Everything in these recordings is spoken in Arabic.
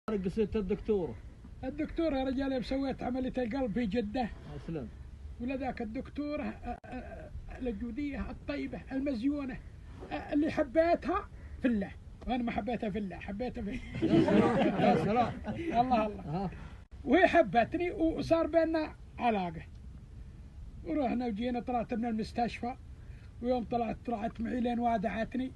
قصة الدكتور يا رجال سويت عملية القلب في جدة. أسلم. ولا ذاك الدكتورة الجودية الطيبة المزيونة اللي حبيتها في الله، وأنا ما حبيتها في الله، حبيتها في يا سلام. الله. وهي حبتني وصار بيننا علاقة، ورحنا وجينا. طلعت من المستشفى، ويوم طلعت معي لين وادعتني،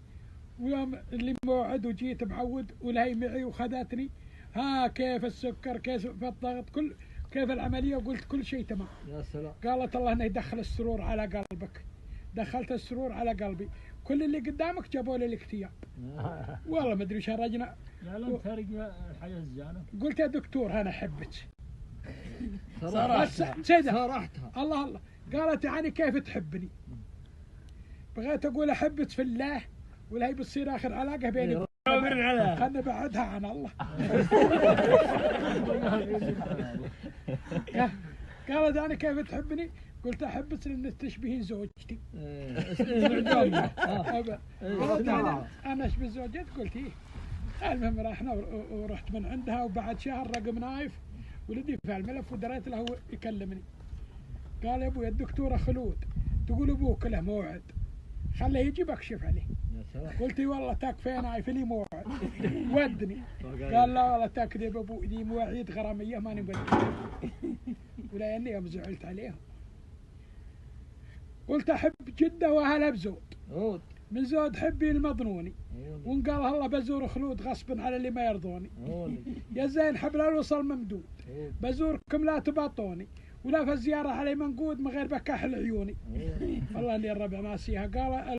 ويوم اللي موعد وجيت معود ولهي معي وخذتني. ها كيف السكر، كيف الضغط، كيف العملية، وقلت كل شيء تمام. يا سلام. قالت الله انه يدخل السرور على قلبك. دخلت السرور على قلبي، كل اللي قدامك جابوا لي الاكتئاب. والله ما ادري شرجنا. لا لا تارك الحياة الزانة. قلت يا دكتور انا احبك صراحتها. الله. قالت يعني كيف تحبني؟ بغيت اقول احبك في الله، ولا هي بتصير اخر علاقه بيني خلنا بعدها عن الله. قالت يعني كيف تحبني؟ قلت احبك لان تشبهين زوجتي. قالت انا اشبه زوجتي؟ قلت ايه. المهم رحنا ورحت من عندها، وبعد شهر رقم نايف ولدي في الملف، ودريت له يكلمني. قال يا ابوي الدكتوره خلود تقول ابوك له موعد، خليه يجي بكشف عليه. قلت والله تكفي نايف لي موعد ودني. قال لا والله تكذب ابوي، دي مواعيد غراميه ماني مودي. ولا اني يوم زعلت عليهم. قلت احب جده واهلها بزود، من زود حبي المظنوني، وان قال الله بزور خلود غصبا على اللي ما يرضوني. يا زين حبل الوصل ممدود، بزوركم لا تباطوني، ولا في الزياره علي منقود من غير بكاح عيوني. والله اني الربع ناسيها. قال